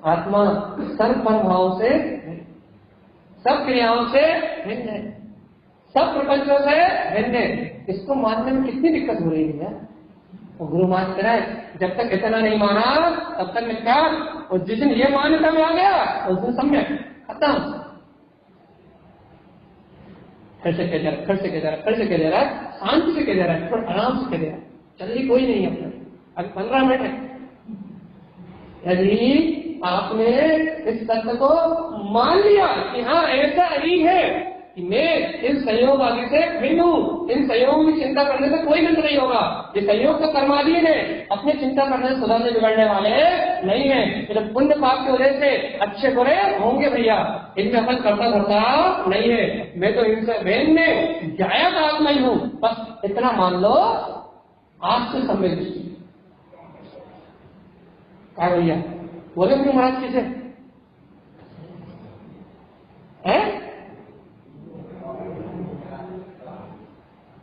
आत्मा सर्व भाव से, सब क्रियाओं से भिन्न है, सब प्रपंचों से भिन्न है। इसको मानने में कितनी दिक्कत हो रही है यार। वो गुरु मान रहा है, जब तक इतना नहीं माना तब तक मिथ्या, और जिस दिन ये मान्यता में आ गया उस दिन सम्यक, खत्म। फिर से कह जा रहा, फिर से कह जा रहा, फिर से कह जा रहा है, शांति से कह जा रहा है, थोड़ा आराम से कह जा रहा है, जल्दी कोई नहीं है। अभी 15 मिनट है। यदि आपने इस तथ्य को मान लिया कि हाँ ऐसा ही है कि मैं इन संयोग आदि से भिन्न हूँ, इन संयोगों की चिंता करने से कोई गंत नहीं होगा, ये संयोग तो कर्माधीन है, अपने चिंता करने से सुधरने बिगड़ने वाले नहीं है। तो पुण्य पाप की वजह से अच्छे बुरे होंगे भैया, इनमें अपन करता धरता नहीं है। मैं तो इनसे भिन्न जायक आत्मा ही हूँ, बस इतना मान लो। आज से समय दृष्टि क्या भैया बोले गुरु महाराज किसे है?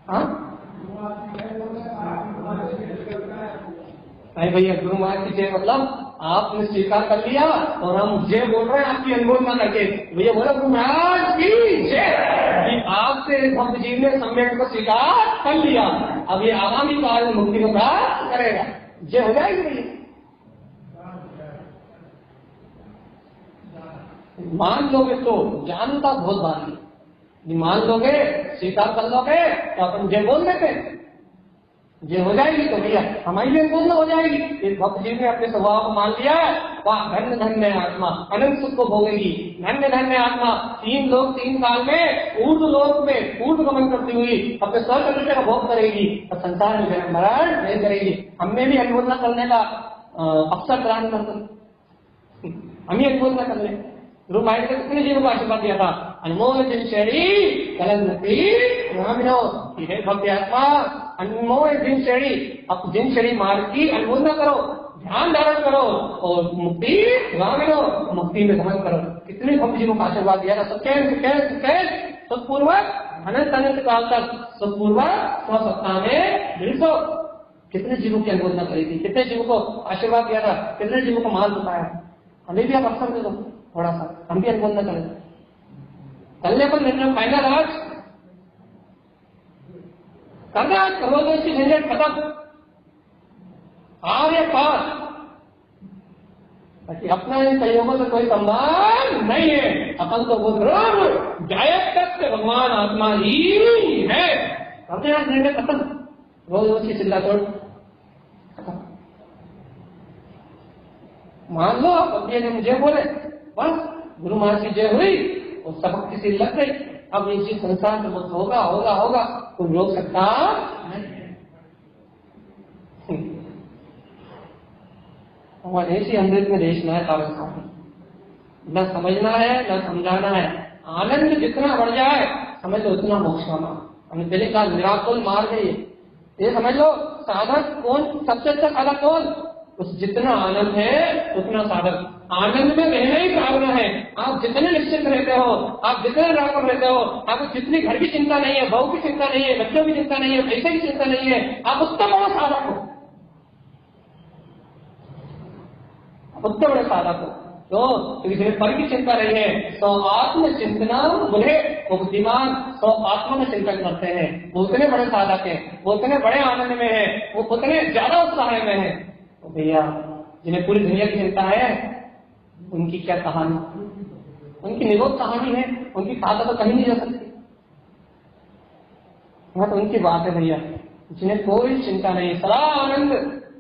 हाँ नहीं भैया, गुरु महाराज की जय मतलब आपने स्वीकार कर लिया और हम जय बोल रहे हैं आपकी अनुमोदना करके। भैया बोला गुरु महाराज की जय कि आपसे भक्त जी ने सम्यक को स्वीकार कर लिया, अब ये आगामी काल में मुक्ति को प्राप्त करेगा। जय हो जाएगी भैया। मान लोगे तो जानता बहुत बात, मान लोगे स्वीकार कर लोगे तो अपन जय बोल देते, जय हो जाएगी तो भैया हमारी भी अनुमोदना हो जाएगी। इस भक्त जी ने अपने स्वभाव को मान लिया, वाह धन्य धन्य आत्मा, अनंत सुख को भोगेगी, धन्य धन्य आत्मा, 3 लोक 3 काल में ऊर्ध्व लोक में ऊर्ध्व गमन करती हुई अपने स्वतंत्र का भोग करेगी और संसार में जन्म मरण नहीं करेगी। हमने भी अनुमोदना करने का अवसर प्रदान कर दो, हम ही अनुमोदना कर ले। गुरु महाराज ने कितने जीवों को आशीर्वाद दिया था, अनमोल दिनचर्या कलंती हे भक्ति आत्मा, अनमोल दिनचर्या, अब दिनचर्या मार्ग की अनुमोदना करो, ध्यान धारण करो और मुक्ति लो, मुक्ति में गमन करो। कितने भक्त जीवों को आशीर्वाद दिया था, सत्पूर्वक अनंत अनंत काल तक, सत्पूर्वक स्वसत्ता में दृढ़ो। कितने जीवों की अनुमोदना करी थी, कितने जीवों को आशीर्वाद दिया था, कितने जीवों को माल चुकाया। हमें भी आप अवसर दे दो थोड़ा सा, हम भी अनुमोदना करें। कल पर निर्णय फाइनल आज करना, करो तो इसकी झंझट खत्म, आगे पास, ताकि अपना इन संयोगों से कोई संबंध नहीं है। अपन तो वो जायक तक भगवान आत्मा ही है। करते आज निर्णय खत्म, रोज रोज की चिल्ला तोड़ मान लो। अब ये मुझे बोले बस गुरु महाराज की जय हुई और सबक किसी लग गई, अब ये चीज संसार में होगा होगा होगा, कोई रोक सकता नहीं। हमारे ऐसी अमृत में देश है कारण, न समझना है न समझाना है। आनंद जितना बढ़ जाए समझ लो उतना मोक्ष पाना। हमने पहले कहा निराकुल मार्ग है ये समझ लो। साधक कौन सबसे अच्छा साधक कौन? उस जितना आनंद है उतना साधक। आनंद में रहना ही साधना है। आप जितने निश्चिंत रहते हो, आप जितने राग में रहते हो, आपको जितनी घर की चिंता नहीं है, बहू की चिंता नहीं है, बच्चों की चिंता नहीं है, पैसे की चिंता नहीं है, आप उतना बड़ा साधक हो, उतना बड़े साधक हो। तो इसमें पर की चिंता नहीं है। तो आत्मचिंतना बोले वो बुद्धिमान तो आत्मा में चिंतन करते हैं, वो उतने बड़े साधक है, वो उतने बड़े आनंद में है, वो उतने ज्यादा उत्साह में है। तो भैया जिन्हें पूरी दुनिया की चिंता है उनकी क्या कहानी, उनकी निरोध कहानी है, उनकी कथा तो कहीं नहीं जा सकती। तो उनकी बात है भैया जिन्हें कोई चिंता नहीं, सदा आनंद।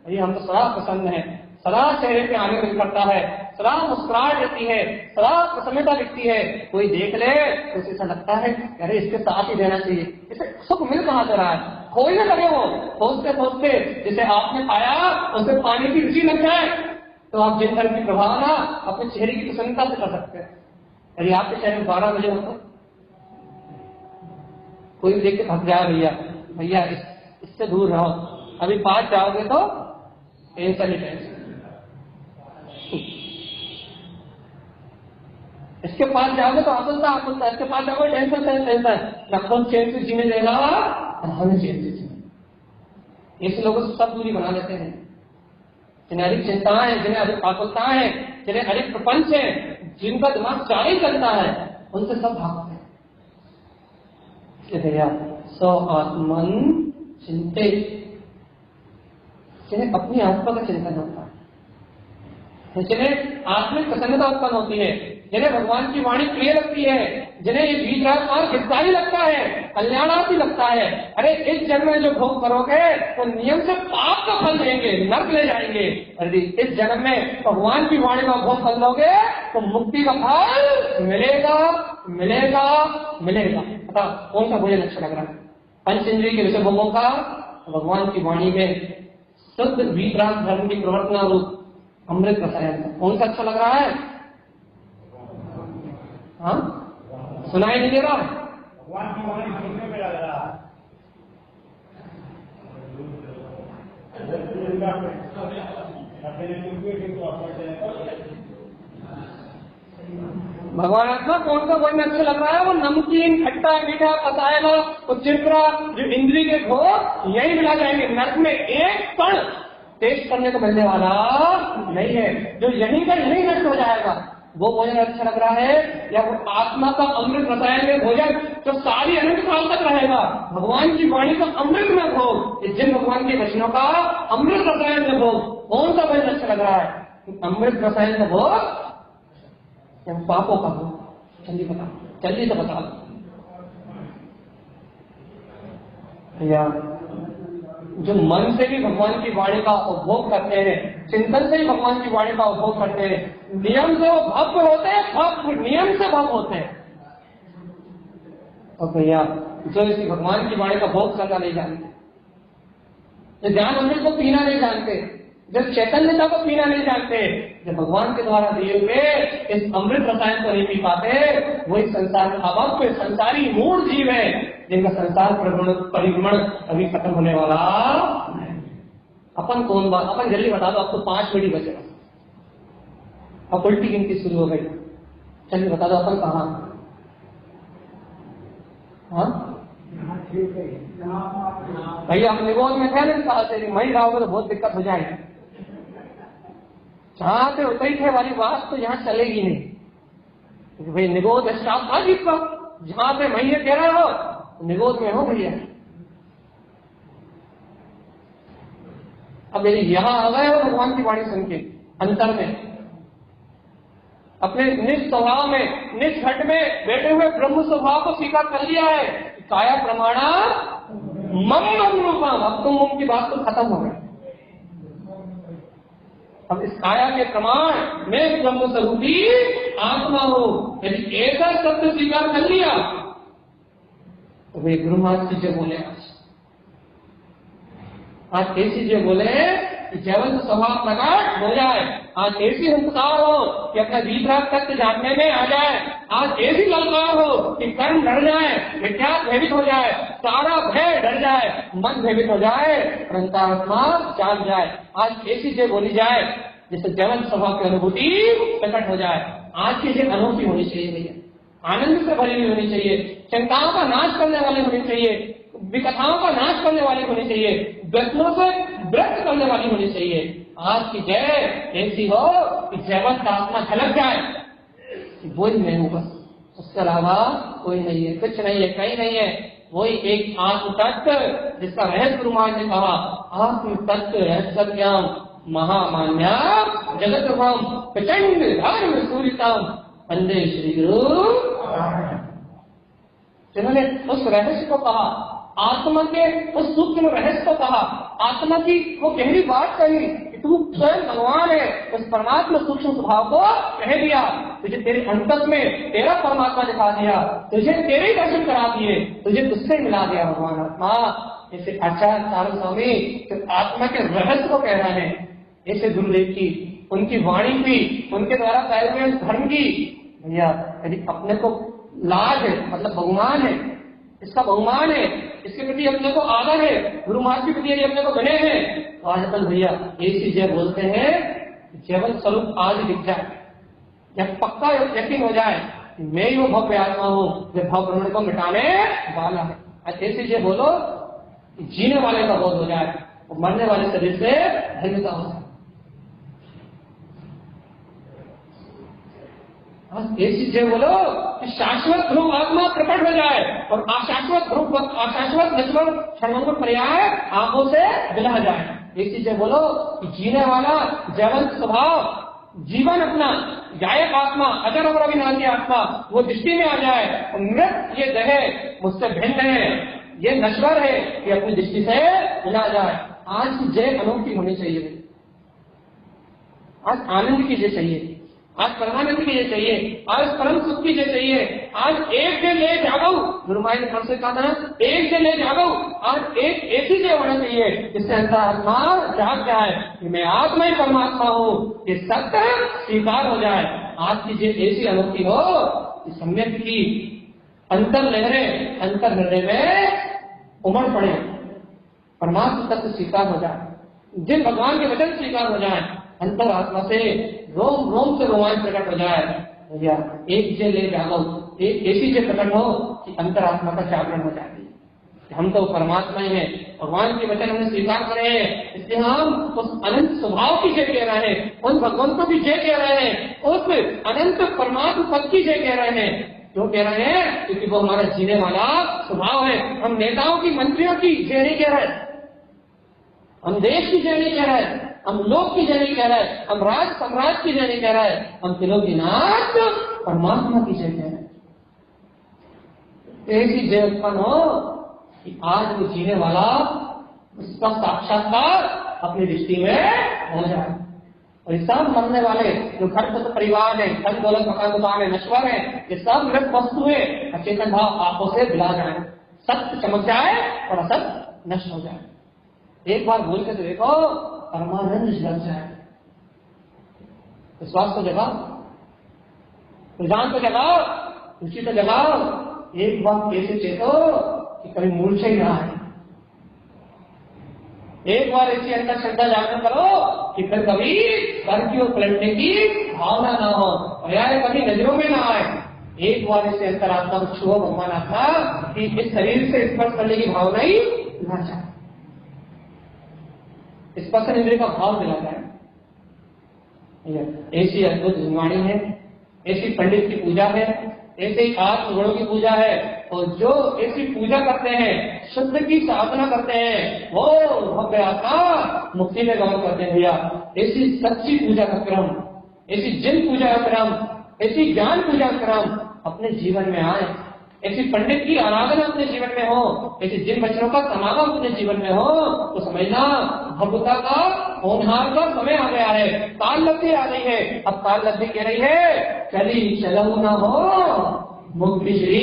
भैया हम तो सदा प्रसन्न है, सदा चेहरे पे आनंद निकलता है, सदा मुस्कुराहट रहती है, सदा प्रसन्नता दिखती है। कोई देख ले तो ऐसा लगता है अरे इसके साथ ही रहना चाहिए, इसे सुख मिल कहाँ से रहा है। कोई ना लगे वो खोजते खोजते, जिसे आपने पाया उसे पानी की रुचि लग जाए तो आप जिन तरह की प्रभावना अपने चेहरे की प्रसन्नता से कर सकते हैं। यदि आपके चेहरे में 12 बजे हो तो कोई देख के थक जाए भैया, भैया इससे दूर रहो, अभी 5 जाओगे तो टेंशन ही टेंशन, इसके पास जाओगे तो आकुलता आकुलता, इसके पास जाओगे टेंशन टेंशन, न खुद चैन से जीने देगा और हमें चैन से जीने। ऐसे लोगों से सब दूरी बना लेते हैं। जिन्हें अधिक चिंताएं हैं, जिन्हें अधिक आकुलताएं हैं, जिन्हें अधिक प्रपंच है, जिनका दिमाग चाल ही चलता है, उनसे सब भागते हैं। इसलिए भैया सो आत्मन चिंतित, जिन्हें अपनी आत्मा का चिंतन होता है, जिन्हें आत्मिक प्रसन्नता उत्पन्न होती है, जिन्हें भगवान की वाणी प्रिय लगती है, जिन्हें ये बीज हितकारी लगता है, कल्याणार्थी लगता है। अरे इस जन्म में जो भोग करोगे तो नियम से पाप का फल देंगे, नर्क ले जाएंगे। यदि इस जन्म में भगवान की वाणी का भोग कर लोगे तो मुक्ति का फल मिलेगा मिलेगा मिलेगा। पता कौन सा भोजन अच्छा लग रहा है? पंच इंद्रिय के विषय भोगों का भगवान की वाणी में शुद्ध वीतराग धर्म की प्रवर्तना रूप अमृत रसायन कौन सा अच्छा लग रहा है? हाँ, सुनाई नहीं दे रहा? भगवान की वाणी सुनने में लग रहा है। भगवान आत्मा कौन सा भोजन अच्छा लग रहा है? वो नमकीन, खट्टा, मीठा, पकाएगा, वो चिरकुरा, जो इंद्री के घोर यही मिला जाएंगे। नर्क में एक कण टेस्ट करने को मिलने वाला नहीं है, जो यहीं का यहीं नष्ट हो जाएगा। वो भोजन अच्छा लग रहा है या वो आत्मा का अमृत रसायन में भोजन जो सारी अनंत काल तक रहेगा? भगवान की वाणी का अमृत में भोग, जिन भगवान के वचनों का अमृत रसायन में भोग, कौन सा भोजन अच्छा लग रहा है? अमृत रसायन में भोग या पापों का भोग? जल्दी बता, जल्दी से बता भैया। जो मन से भी भगवान की वाणी का उपभोग करते हैं, चिंतन से ही भगवान की वाणी का उपभोग करते हैं, नियम से वो भक्त होते हैं, भक्त नियम से भक्त होते हैं। और भैया जो इसी भगवान की वाणी का भोग करना नहीं जानते, जो ज्ञान अमृत को पीना नहीं जानते, जो चैतन्यता को पीना नहीं जानते, जो भगवान के द्वारा दिए हुए इस अमृत रसायन को नहीं पी पाते, वही संसार में अभक्त संसारी मूढ़ जीव है, जिनका संसार परिभ्रमण अभी खत्म होने वाला नहीं। अपन कौन बात, अपन जल्दी बता दो, अब तो 5 मिनट ही बचेगा, अब उल्टी गिनती शुरू हो गई। जल्दी बता दो अपन कहाँ? हाँ भैया हम निगोद में थे ना, कहा से वही रहोगे तो बहुत दिक्कत हो जाएगी। जहां से उतरी थे वाली बात तो यहाँ चलेगी नहीं, क्योंकि भाई निगोद स्टाफ था जिसका, जहां से वही कह रहे हो निगोद में हो भैया। अब यदि यहां आ गए हो भगवान की वाणी सुन के, अंतर में अपने निज स्वभाव में, निज घट में बैठे हुए ब्रह्म स्वभाव को स्वीकार कर लिया है, काया प्रमाणा मम रूपम। अब तुम मुम की बात तो खत्म हो गई। अब इस काया के प्रमाण में ब्रह्म स्वरूपी आत्मा हो, यदि ऐसा सत्य स्वीकार कर लिया तो वे गुरु महाराज जी बोले, आज ऐसी जो बोले कि जैवंत स्वभाव प्रकट हो जाए, आज ऐसी हंकार हो कि अपना वीतराग तत्व जानने में आ जाए, आज ऐसी ललकार हो कि कर्म डर जाए, विज्ञान भयभीत हो जाए, सारा भय डर जाए, मन भयभीत हो जाए, अंतरात्मा जान जाए। आज ऐसी जो बोली जाए जिससे जैवंत स्वभाव की अनुभूति प्रकट हो जाए। आज की जो अनूठी होनी चाहिए भैया, आनंद से भरी हुई होनी चाहिए, चिंताओं का नाश करने वाली होनी चाहिए, विकथाओं का नाश करने वाली होनी चाहिए, व्यसनों से व्रत करने वाली होनी चाहिए। आज की जय ऐसी हो कि जैवंत आत्मा झलक जाए, वही मैं हूँ, बस उसके अलावा कोई नहीं है, कुछ नहीं है, कहीं नहीं है। वही एक आत्म तत्व जिसका रहस्य गुरु महाराज ने कहा, आत्म तत्व रहस्य ज्ञान महामान्या जगत प्रचंड धर्म सूर्यतम वंदे श्री गुरु, जिन्होंने उस रहस्य को कहा, आत्मा के उस सूक्ष्म रहस्य को कहा, आत्मा की वो गहरी बात कही कि तू स्वयं भगवान है, उस परमात्मा सूक्ष्म स्वभाव को कह दिया, तुझे तेरे अंतर में तेरा परमात्मा दिखा दिया, तुझे तेरे दर्शन करा दिए, तुझे तुझसे मिला दिया भगवान आत्मा। जैसे आचार्य सारंग स्वामी तो आत्मा के रहस्य को कह रहे हैं, ऐसे गुरुदेव की उनकी वाणी की, उनके द्वारा कहे हुए धर्म की भैया यदि अपने को लाज है, मतलब बहुमान है, इसका बहुमान है, इसके प्रति अपने को आदर है, गुरु महाराज के प्रति यदि अपने को बने हैं, तो आज अपन भैया ऐसी जय बोलते हैं, जैवन स्वरूप आज दिख जाए, जब पक्का यकीन हो जाए मैं ही वो भव्य आत्मा हूँ जो भव भ्रमण को मिटाने वाला है। ऐसी जय बोलो जीने वाले का बोध हो जाए और मरने वाले शरीर से धन्यता हो जाए। बस ऐसी जय बोलो कि शाश्वत ध्रुव आत्मा प्रकट हो जाए और अशाश्वत नश्वर क्षणों पर्याय आंखों से बिलह जाए। ऐसी जय बोलो कि जीने वाला जयवंत स्वभाव जीवन अपना गायक आत्मा अजर और अविनाशी आत्मा वो दृष्टि में आ जाए और मृत ये देह मुझसे भिन्न है, ये नश्वर है, ये अपनी दृष्टि से मिला जाए। आज की जय अनोखी होनी चाहिए, आज आनंद की जय चाहिए, आज परमानंद की जय चाहिए, आज परम सुख की जय चाहिए। आज एक जय ले जागो, गुरु महाराज ने हमसे कहा था एक जय ले जागो। आज एक ऐसी जय होना चाहिए जिससे अंतरात्मा जाग जाए कि मैं आत्मा ही परमात्मा हूँ, ये सत्य स्वीकार हो जाए। आज की जय ऐसी अनोखी हो कि सम्यक की अंतर लहरें अंतर हृदय में उमड़ पड़े, परमात्मा तत्व स्वीकार हो जाए, जिन भगवान के वचन स्वीकार हो जाए, अंतर आत्मा से रोम रोम से रोमांच प्रकट हो जाए। भैया एक जय ले जागो, एक ऐसी जय प्रकट हो कि अंतर आत्मा का जागरण हो जाती है। हम तो परमात्मा ही हैं, भगवान के वचन हमने स्वीकार करे हैं, इसलिए हम उस अनंत स्वभाव की जय कह रहे हैं, उन भगवंतों की जय कह रहे हैं, उस अनंत परमात्मा पद की जय कह रहे हैं। क्यों कह रहे हैं? क्योंकि वो हमारा जीने वाला स्वभाव है। हम नेताओं की मंत्रियों की जय नहीं कह रहे, हम देश की जय नहीं कह रहे, हम लोक की जय नहीं कह रहे, हम राज सम्राट की जय नहीं कह रहे, हम त्रिलोकीनाथ परमात्मा की जय कह रहे हैं। ऐसी जय उत्पन्न हो कि आज वो जीने वाला उसका साक्षात्कार अपनी दृष्टि में हो जाए। और ये सब मरने वाले जो घर पर परिवार है, धन दौलत मकान दुकान है, नश्वर है, ये सब मृत वस्तु है, अचेतन भाव आंखों से दिला जाए, सत्य चमक जाए और असत्य नष्ट हो जाए। एक बार बोल के तो देखो, परमानंद जग जाए। विश्वास तो जगाओ, रुझान तो जगाओ, रुचि तो जगाओ। एक बार कैसे चेतो कि कभी मूर्छा ही ना आए। एक बार ऐसी अंदर श्रद्धा जागरण करो कि फिर कभी घर की ओर पलटने की भावना ना हो और यार कभी नजरों में ना आए। एक बार ऐसे अंतरात्मा को छुओ भगवान आत्मा कि इस शरीर से स्पर्श करने की भावना ही ना चाहे, स्पर्श इंद्रिय का भाव दिलाता है। ऐसी अद्भुत जिनवाणी है, ऐसी पंडित की पूजा है, ऐसे ही आत्मगुणों की पूजा है। और जो ऐसी पूजा करते हैं, शुद्ध की साधना करते हैं, वो भव्य आत्मा मुक्ति में गमन करते हैं। भैया ऐसी सच्ची पूजा का क्रम, ऐसी जिन पूजा का क्रम, ऐसी ज्ञान पूजा का क्रम अपने जीवन में आए, ऐसी पंडित की आराधना अपने जीवन में हो, ऐसे जिन वचनों का समागम अपने जीवन में हो, तो समझना भगवता का होनहार का समय आ गया है, काल लब्धि आ रही है। अब काल लब्धि कह रही है चली चलो न हो मुक्ति श्री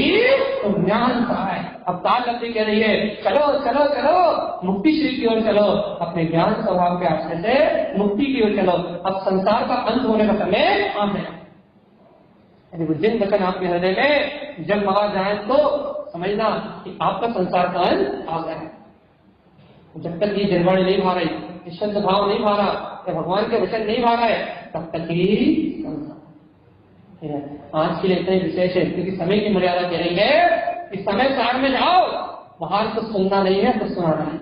तो ज्ञान का है। अब काल लब्धि कह रही है चलो चलो चलो मुक्ति श्री की ओर चलो, अपने ज्ञान स्वभाव के आश्रय से मुक्ति की ओर चलो। अब संसार का अंत होने का समय आ गया। जिन वचन आपके हृदय में जब महा जाए तो समझना कि आपका संसार का अंत आ गया है। जब तक ये जनवाणी नहीं भा रही, ये शुद्ध भाव नहीं भा रहा, या भगवान के वचन नहीं भा रहा है, तब तक ही आज के लिए इतना विशेष है। क्योंकि समय की मर्यादा कह रही है कि समय सार में जाओ, बाहर कुछ सुनना नहीं है कुछ सुनाना है।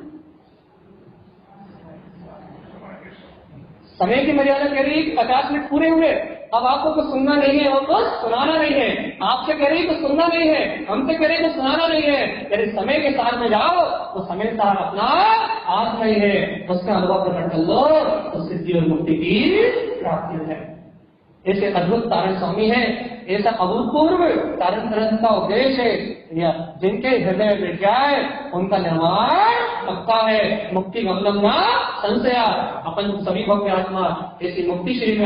समय की मर्यादा कह रही है कि 50 मिनट पूरे हुए, अब आपको कुछ सुनना नहीं है और कुछ सुनाना नहीं है। आपसे कह रही कुछ सुनना नहीं है, हमसे कह रही कुछ सुनाना नहीं है। यदि समय के साथ में जाओ तो समय सार अपना आत्मा ही है, उसका अनुभव प्रकट कर लो तो सिद्धि और मुक्ति की प्राप्ति है। ऐसे अद्भुत तारण स्वामी है, ऐसा अभूतपूर्व तारण ग्रंथ का उपदेश है। जिनके हृदय में जाए उनका निर्माण पक्का है, मुक्ति गमनम ना संशया। अपन सभी भव्य आत्मा ऐसी मुक्ति श्री में